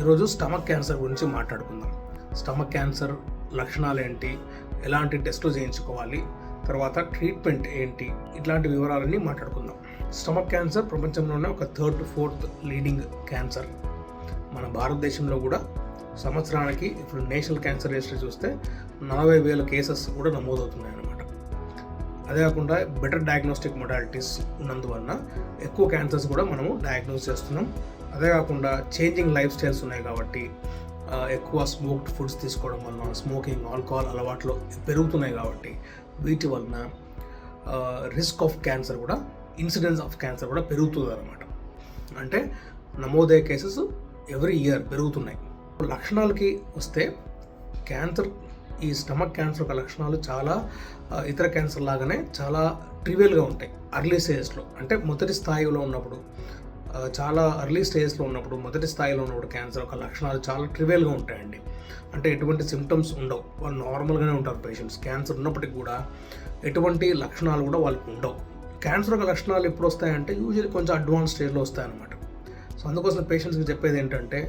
ఈరోజు stomach cancer గురించి మాట్లాడుకుందాం. స్టమక్ క్యాన్సర్ లక్షణాలు ఏంటి, ఎలాంటి టెస్టులు చేయించుకోవాలి, తర్వాత ట్రీట్మెంట్ ఏంటి, ఇట్లాంటి వివరాలన్నీ మాట్లాడుకుందాం. స్టమక్ క్యాన్సర్ ప్రపంచంలోనే ఒక 3rd to 4th leading cancer. మన భారతదేశంలో కూడా సంవత్సరానికి ఇప్పుడు నేషనల్ క్యాన్సర్ రిజిస్టర్ చూస్తే 40,000 కేసెస్ కూడా నమోదవుతున్నాయి అన్నమాట. అదే కాకుండా బెటర్ డయాగ్నోస్టిక్ మొడాలిటీస్ ఉన్నందువలన ఎక్కువ క్యాన్సర్స్ కూడా మనము డయాగ్నోస్ చేస్తున్నాం. అదే కాకుండా చేంజింగ్ లైఫ్ స్టైల్స్ ఉన్నాయి కాబట్టి ఎక్కువ స్మోక్డ్ ఫుడ్స్ తీసుకోవడం వలన, స్మోకింగ్, ఆల్కహాల్ అలవాట్లు పెరుగుతున్నాయి కాబట్టి వీటి వలన రిస్క్ ఆఫ్ క్యాన్సర్ కూడా, ఇన్సిడెన్స్ ఆఫ్ క్యాన్సర్ కూడా పెరుగుతుంది అన్నమాట. అంటే నమోదయ్యే కేసెస్ ఎవ్రీ ఇయర్ పెరుగుతున్నాయి. లక్షణాలకి వస్తే క్యాన్సర్, ఈ స్టమక్ క్యాన్సర్ యొక్క లక్షణాలు చాలా ఇతర క్యాన్సర్ లాగానే చాలా ట్రివియల్గా ఉంటాయి. అర్లీ స్టేజెస్లో, అంటే మొదటి స్థాయిలో ఉన్నప్పుడు, చాలా అర్లీ స్టేజ్లో ఉన్నప్పుడు, మొదటి స్థాయిలో ఉన్నప్పుడు క్యాన్సర్ యొక్క లక్షణాలు చాలా ట్రివియల్గా ఉంటాయండి. అంటే ఎటువంటి సిమ్టమ్స్ ఉండవు, వాళ్ళు నార్మల్గానే ఉంటారు పేషెంట్స్. క్యాన్సర్ ఉన్నప్పటికీ కూడా ఎటువంటి లక్షణాలు కూడా వాళ్ళకి ఉండవు. క్యాన్సర్ యొక్క లక్షణాలు ఎప్పుడు వస్తాయంటే యూజువల్లీ కొంచెం అడ్వాన్స్ స్టేజ్లో వస్తాయన్నమాట. సో అందుకోసం పేషెంట్స్కి చెప్పేది ఏంటంటే,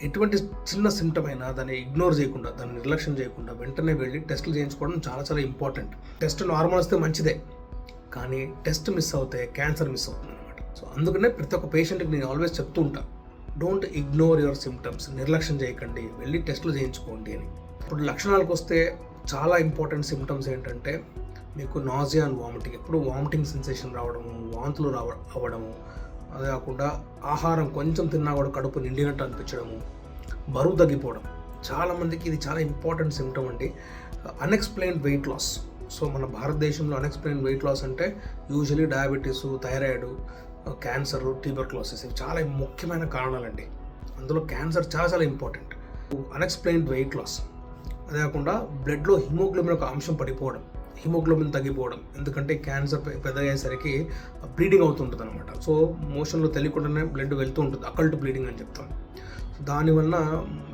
ఎటువంటి చిన్న సిమ్టమ్ అయినా దాన్ని ఇగ్నోర్ చేయకుండా, దాన్ని నిర్లక్ష్యం చేయకుండా వెంటనే వెళ్ళి టెస్టులు చేయించుకోవడం చాలా చాలా ఇంపార్టెంట్. టెస్ట్ నార్మల్ వస్తే మంచిదే, కానీ టెస్ట్ మిస్ అవుతే క్యాన్సర్ మిస్ అవుతుంది అనమాట. సో అందుకనే ప్రతి ఒక్క పేషెంట్కి నేను ఆల్వేస్ చెప్తూ ఉంటాను, డోంట్ ఇగ్నోర్ యువర్ సిమ్టమ్స్, నిర్లక్ష్యం చేయకండి, వెళ్ళి టెస్టులు చేయించుకోండి అని. ఇప్పుడు లక్షణాలకు వస్తే చాలా ఇంపార్టెంట్ సిమ్టమ్స్ ఏంటంటే, మీకు నాజియా అండ్ వామిటింగ్, ఎప్పుడు వామిటింగ్ సెన్సేషన్ రావడము, వాంతులు అవ్వడము, అదే కాకుండా ఆహారం కొంచెం తిన్నా కూడా కడుపు నిండినట్టు అనిపించడము, బరువు తగ్గిపోవడం. చాలామందికి ఇది చాలా ఇంపార్టెంట్ సిమ్టమ్ అండి. Unexplained weight loss. సో మన భారతదేశంలో అన్ఎక్స్ప్లెయిన్డ్ వెయిట్ లాస్ అంటే usually diabetes, thyroid, cancer, tuberculosis, ఇవి చాలా ముఖ్యమైన కారణాలండి. అందులో క్యాన్సర్ చాలా చాలా ఇంపార్టెంట్. అన్ఎక్స్ప్లెయిన్డ్ వెయిట్ లాస్, అదే కాకుండా బ్లడ్లో హిమోగ్లోబిన్ ఒక అంశం పడిపోవడం, హిమోగ్లోబిన్ తగ్గిపోవడం. ఎందుకంటే క్యాన్సర్ పెద్ద అయ్యేసరికి బ్లీడింగ్ అవుతుంటుంది అనమాట. సో మోషన్లో తెలియకుండానే బ్లడ్ వెళ్తూ ఉంటుంది, అకల్ట్ బ్లీడింగ్ అని చెప్తాం. దానివల్ల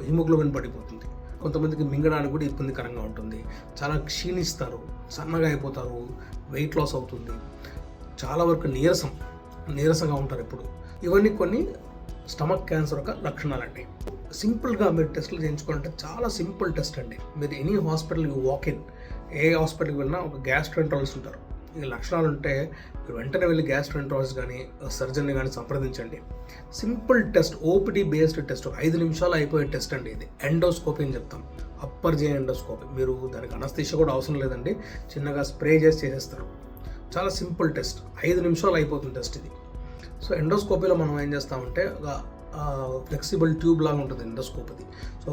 హిమోగ్లోబిన్ పడిపోతుంది. కొంతమందికి మింగడానికి కూడా ఇబ్బందికరంగా ఉంటుంది, చాలా క్షీణిస్తారు, సన్నగా అయిపోతారు, వెయిట్ లాస్ అవుతుంది, చాలా వరకు నీరసంగా ఉంటారు ఎప్పుడు. ఇవన్నీ కొన్ని స్టమక్ క్యాన్సర్ యొక్క లక్షణాలండి. సింపుల్గా మీరు టెస్టులు చేయించుకోవాలంటే చాలా సింపుల్ టెస్ట్ అండి. మీరు ఎనీ హాస్పిటల్కి వాకిన్, ఏ హాస్పిటల్కి వెళ్ళినా ఒక గ్యాస్ట్రోఎంట్రాలజిస్ట్ ఉంటారు. ఈ లక్షణాలు ఉంటే మీరు వెంటనే వెళ్ళి గ్యాస్ట్రోఎంట్రాలజిస్ట్ కానీ సర్జన్ని కానీ సంప్రదించండి. Simple test, OPD based test, 5 నిమిషాలు అయిపోయే టెస్ట్ అండి ఇది. ఎండోస్కోపీ అని చెప్తాం, అప్పర్ జే ఎండోస్కోపీ. మీరు దానికి అనస్థీషియా కూడా అవసరం లేదండి, చిన్నగా స్ప్రే చేసేస్తారు. చాలా సింపుల్ టెస్ట్, 5 నిమిషాలు అయిపోతుంది టెస్ట్ ఇది. సో ఎండోస్కోపీలో మనం ఏం చేస్తామంటే, ఫ్లెక్సిబుల్ ట్యూబ్ లాగా ఉంటుంది ఎండోస్కోపీ. సో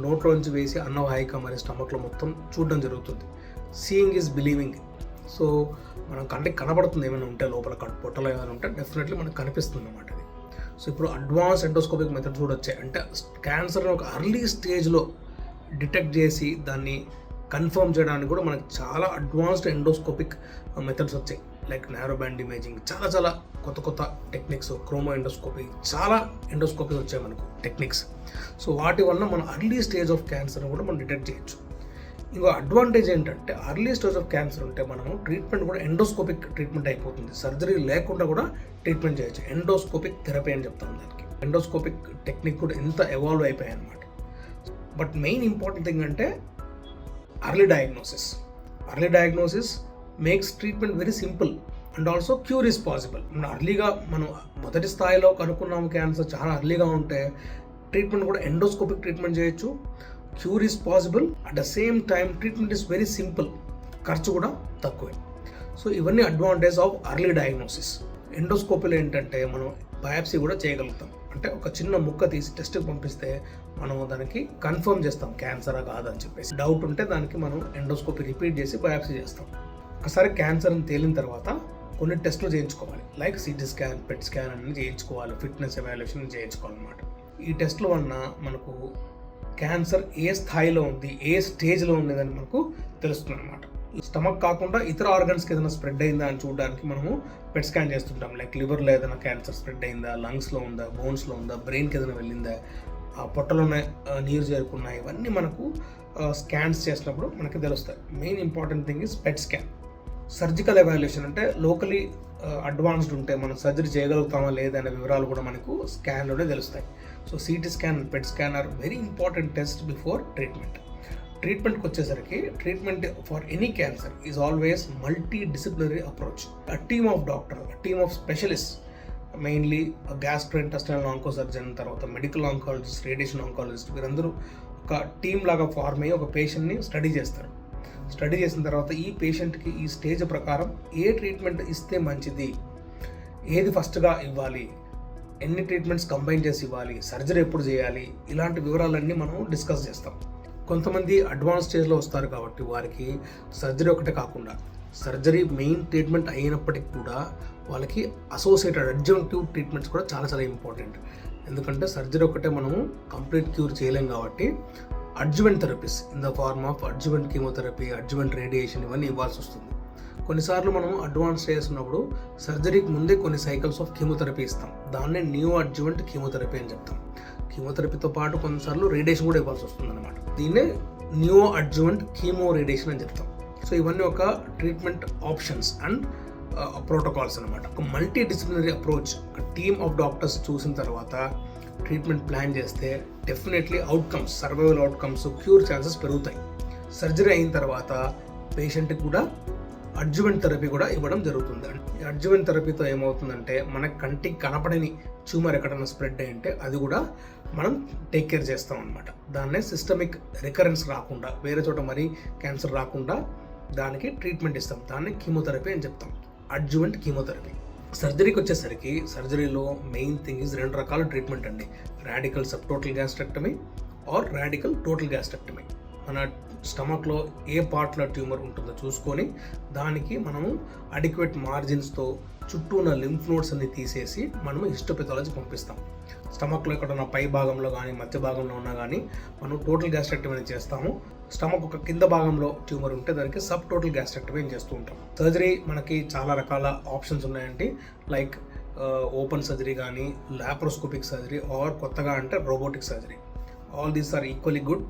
నోట్లో నుంచి వేసి అన్నవాహిక మరియు స్టమక్లో మొత్తం చూడడం జరుగుతుంది. Seeing is believing. సో మనం కంటికి కనబడుతుంది, ఏమైనా ఉంటే లోపల పొట్టలో ఏమైనా ఉంటే డెఫినెట్లీ మనకు కనిపిస్తుంది అన్నమాట ఇది. సో ఇప్పుడు అడ్వాన్స్ ఎండోస్కోపిక్ మెథడ్ చూడొచ్చాయి. అంటే క్యాన్సర్ని ఒక అర్లీ స్టేజ్లో డిటెక్ట్ చేసి దాన్ని కన్ఫర్మ్ చేయడానికి కూడా మనకు చాలా అడ్వాన్స్డ్ ఎండోస్కోపిక్ మెథడ్స్ వచ్చాయి. లైక్ నారో బ్యాండ్ ఇమేజింగ్, చాలా కొత్త టెక్నిక్స్, క్రోమో ఎండోస్కోపీ, చాలా ఎండోస్కోపీ వచ్చాయి మనకు టెక్నిక్స్. సో వాటి వల్ల మనం అర్లీ స్టేజ్ ఆఫ్ క్యాన్సర్ని కూడా మనం డిటెక్ట్ చేయొచ్చు. ఇంకో అడ్వాంటేజ్ ఏంటంటే, అర్లీ స్టేజ్ ఆఫ్ క్యాన్సర్ ఉంటే మనము ట్రీట్మెంట్ కూడా ఎండోస్కోపిక్ ట్రీట్మెంట్ అయిపోతుంది. సర్జరీ లేకుండా కూడా ట్రీట్మెంట్ చేయొచ్చు. ఎండోస్కోపిక్ థెరపీ అని చెప్తాం దానికి. ఎండోస్కోపిక్ టెక్నిక్ కూడా ఎంత ఎవాల్వ్ అయిపోయాయి అనమాట. బట్ మెయిన్ ఇంపార్టెంట్ థింగ్ అంటే early diagnosis makes treatment very simple and also cure is possible. మనం మొదటి స్థాయిలో కనుక్కున్నాము క్యాన్సర్ చాలా అర్లీగా ఉంటే ట్రీట్మెంట్ కూడా ఎండోస్కోపిక్ ట్రీట్మెంట్ చేయొచ్చు. Cure is possible, at the same time treatment is very simple, ఖర్చు కూడా తక్కువే. సో ఇవన్నీ అడ్వాంటేజ్ ఆఫ్ అర్లీ డయాగ్నోసిస్. ఎండోస్కోపీలో ఏంటంటే మనం బయాప్సీ కూడా చేయగలుగుతాం. అంటే ఒక చిన్న ముక్క తీసి టెస్ట్కి పంపిస్తే మనం దానికి కన్ఫర్మ్ చేస్తాం క్యాన్సరా కాదని చెప్పేసి. డౌట్ ఉంటే దానికి మనం ఎండోస్కోపీ రిపీట్ చేసి బయాప్సీ చేస్తాం. ఒకసారి క్యాన్సర్ అని తేలిన తర్వాత కొన్ని టెస్టులు చేయించుకోవాలి. Like city scan, PET scan అన్ని చేయించుకోవాలి, ఫిట్నెస్ ఎవాల్యుయేషన్ చేయించుకోవాలన్నమాట. ఈ టెస్టుల వలన మనకు క్యాన్సర్ ఏ స్థాయిలో ఉంది, ఏ స్టేజ్లో ఉండేదని మనకు తెలుస్తుంది అనమాట. స్టమక్ కాకుండా ఇతర ఆర్గన్స్కి ఏదైనా స్ప్రెడ్ అయిందా అని చూడడానికి మనము పెట్ స్కాన్ చేస్తుంటాం. లైక్ లివర్లో ఏదైనా క్యాన్సర్ స్ప్రెడ్ అయిందా, లంగ్స్లో ఉందా, బోన్స్లో ఉందా, బ్రెయిన్కి ఏదైనా వెళ్ళిందా, పొట్టలోనే నీరు చేరుకున్నాయి, ఇవన్నీ మనకు స్కాన్స్ చేసినప్పుడు మనకి తెలుస్తాయి. Main important thing is PET scan. Surgical evaluation అంటే లోకలీ అడ్వాన్స్డ్ ఉంటే మనం సర్జరీ చేయగలుగుతామా లేదనే వివరాలు కూడా మనకు స్కాన్లోనే తెలుస్తాయి. So CT scan, PET scan are very important test before treatment. ట్రీట్మెంట్కి వచ్చేసరికి treatment for any cancer is always multidisciplinary approach. A team of doctor, team of specialist, mainly gastrointestinal oncosurgeon, తర్వాత medical oncologist, radiation oncologist, వీరందరూ ఒక team లాగా form అయ్యి ఒక పేషెంట్ని study చేస్తారు. స్టడీ చేసిన తర్వాత ఈ పేషెంట్కి ఈ స్టేజ్ ప్రకారం ఏ ట్రీట్మెంట్ ఇస్తే మంచిది, ఏది ఫస్ట్గా ఇవ్వాలి, ఎన్ని ట్రీట్మెంట్స్ కంబైన్ చేసి ఇవ్వాలి, సర్జరీ ఎప్పుడు చేయాలి, ఇలాంటి వివరాలన్నీ మనం డిస్కస్ చేస్తాం. కొంతమంది అడ్వాన్స్ స్టేజ్లో వస్తారు కాబట్టి వారికి సర్జరీ ఒకటే కాకుండా సర్జరీ మెయిన్ ట్రీట్మెంట్ అయినప్పటికీ కూడా వాళ్ళకి అసోసియేటెడ్ అడ్జంక్టివ్ ట్రీట్మెంట్స్ కూడా చాలా చాలా ఇంపార్టెంట్. ఎందుకంటే సర్జరీ ఒకటే మనము కంప్లీట్ క్యూర్ చేయలేం కాబట్టి adjuvant therapies in the form of adjuvant chemotherapy, adjuvant radiation ఇవన్నీ ఇవ్వాల్సి వస్తుంది. కొన్నిసార్లు మనం అడ్వాన్స్ స్టేజ్ ఉన్నప్పుడు సర్జరీకి ముందే కొన్ని సైకిల్స్ ఆఫ్ కీమోథెరపీ ఇస్తాం. దాన్నే న్యూ అడ్జువెంట్ కీమోథెరపీ అని చెప్తాం. కీమోథెరపీతో పాటు కొన్నిసార్లు రేడియేషన్ కూడా ఇవ్వాల్సి వస్తుంది అనమాట. దీన్నే న్యూ అడ్జువెంట్ కీమో రేడియేషన్ అని చెప్తాం. సో ఇవన్నీ ఒక ట్రీట్మెంట్ ఆప్షన్స్ అండ్ ప్రోటోకాల్స్ అనమాట. ఒక మల్టీ డిసిప్లినరీ అప్రోచ్, ఒక టీమ్ ఆఫ్ డాక్టర్స్ చూసిన తర్వాత ట్రీట్మెంట్ ప్లాన్ చేస్తే definitely outcomes, survival outcomes, cure chances పెరుగుతాయి. సర్జరీ అయిన తర్వాత పేషెంట్కి కూడా అడ్జువెంట్ థెరపీ కూడా ఇవ్వడం జరుగుతుంది. ఈ అడ్జువెంట్ థెరపీతో ఏమవుతుందంటే మన కంటికి కనపడని ట్యూమర్ ఎక్కడైనా స్ప్రెడ్ అయ్యింటే అది కూడా మనం టేక్ కేర్ చేస్తాం అనమాట. దాన్నే సిస్టమిక్ రికరెన్స్ రాకుండా, వేరే చోట మరీ క్యాన్సర్ రాకుండా దానికి ట్రీట్మెంట్ ఇస్తాం. దాన్ని కీమోథెరపీ అని చెప్తాం, అడ్జువెంట్ కీమోథెరపీ. సర్జరీకి వచ్చేసరికి సర్జరీలో మెయిన్ థింగ్ ఈజ్ 2 రకాల ట్రీట్మెంట్ అండి. Radical subtotal gastrectomy or radical total gastrectomy. మన స్టమక్లో ఏ పార్ట్లో ట్యూమర్ ఉంటుందో చూసుకొని దానికి మనము అడిక్వేట్ మార్జిన్స్తో చుట్టూ ఉన్న లింఫ్ నోడ్స్ అన్ని తీసేసి మనము హిస్టోపెథాలజీ పంపిస్తాం. స్టమక్లో ఎక్కడన్నా పై భాగంలో కానీ మధ్య భాగంలో ఉన్నా కానీ మనం టోటల్ గ్యాస్ట్రెక్టమీ చేస్తాము. స్టమక్ ఒక కింద భాగంలో ట్యూమర్ ఉంటే దానికి సబ్ టోటల్ గ్యాస్ట్రెక్టమీ చేస్తూ ఉంటాం. సర్జరీ మనకి చాలా రకాల ఆప్షన్స్ ఉన్నాయండి. లైక్ ఓపెన్ సర్జరీ కానీ, లాప్రోస్కోపిక్ సర్జరీ ఆర్ కొత్తగా అంటే robotic surgery. All these are equally good.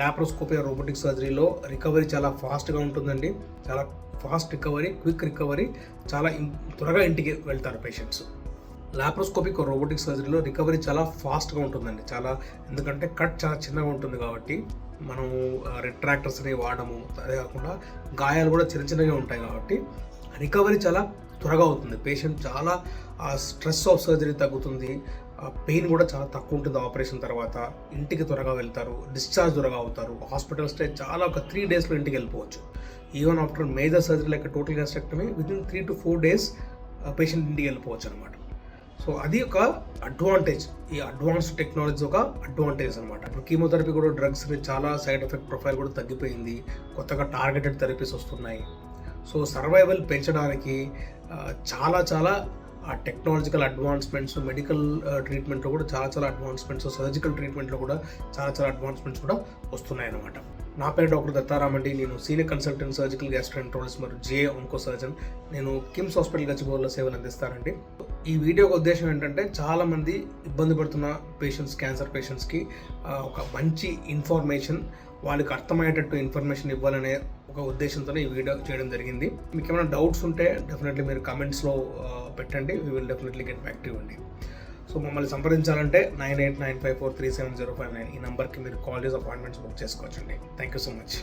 Laparoscopy robotic సర్జరీలో రికవరీ చాలా ఫాస్ట్గా ఉంటుందండి. చాలా ఫాస్ట్ రికవరీ, క్విక్ రికవరీ, చాలా త్వరగా ఇంటికి వెళ్తారు పేషెంట్స్. లాప్రోస్కోపిక్ రోబోటిక్ సర్జరీలో రికవరీ చాలా ఫాస్ట్గా ఉంటుందండి. ఎందుకంటే కట్ చాలా చిన్నగా ఉంటుంది కాబట్టి మనము రిట్రాక్టర్స్ని వాడము. అదే కాకుండా గాయాలు కూడా చిన్న చిన్నగా ఉంటాయి కాబట్టి రికవరీ చాలా త్వరగా అవుతుంది. పేషెంట్ చాలా స్ట్రెస్ ఆఫ్ సర్జరీ తగ్గుతుంది. పెయిన్ కూడా చాలా తక్కువ ఉంటుంది. ఆపరేషన్ తర్వాత ఇంటికి త్వరగా వెళ్తారు, డిశ్చార్జ్ త్వరగా అవుతారు. హాస్పిటల్ స్టే చాలా ఒక 3 డేస్లో ఇంటికి వెళ్ళిపోవచ్చు. Even after major surgery like total gastrectomy within 3 to 4 days patient ఇంటికి వెళ్ళిపోవచ్చు అనమాట. సో అది ఒక అడ్వాంటేజ్. ఈ అడ్వాన్స్డ్ టెక్నాలజీ ఒక అడ్వాంటేజ్ అనమాట. ఇప్పుడు కీమోథెరపీ కూడా డ్రగ్స్ చాలా సైడ్ ఎఫెక్ట్ ప్రొఫైల్ కూడా తగ్గిపోయింది. కొత్తగా టార్గెటెడ్ థెరపీస్ వస్తున్నాయి. సో సర్వైవల్ పెంచడానికి చాలా ఆ టెక్నాలజికల్ అడ్వాన్స్మెంట్స్, మెడికల్ ట్రీట్మెంట్లో కూడా చాలా అడ్వాన్స్మెంట్స్, సర్జికల్ ట్రీట్మెంట్లో కూడా చాలా అడ్వాన్స్మెంట్స్ కూడా వస్తున్నాయి అన్నమాట. నా పేరు డాక్టర్ దత్తారామ్ అండి. నేను సీనియర్ కన్సల్టెంట్ సర్జికల్ గ్యాస్ట్రోఎంట్రాలజిస్ట్ మరియు జే ఆంకో సర్జన్. నేను కిమ్స్ హాస్పిటల్ గచ్చిబౌలిలో సేవలు అందిస్తానండి. ఈ వీడియో ఉద్దేశం ఏంటంటే చాలామంది ఇబ్బంది పడుతున్న పేషెంట్స్, క్యాన్సర్ పేషెంట్స్కి ఒక మంచి ఇన్ఫర్మేషన్, వాళ్ళకి అర్థమయ్యేటట్టు ఇన్ఫర్మేషన్ ఇవ్వాలనే ఒక ఉద్దేశంతోనే ఈ వీడియో చేయడం జరిగింది. మీకు ఏమైనా డౌట్స్ ఉంటే డెఫినెట్లీ మీరు కామెంట్స్లో పెట్టండి. We will definitely get back to you అండి. సో మమ్మల్ని సంప్రదించాలంటే 9895437059 ఈ నెంబర్కి మీరు కాల్ చేసి అపాయింట్మెంట్స్ బుక్ చేసుకోవచ్చండి. Thank you so much.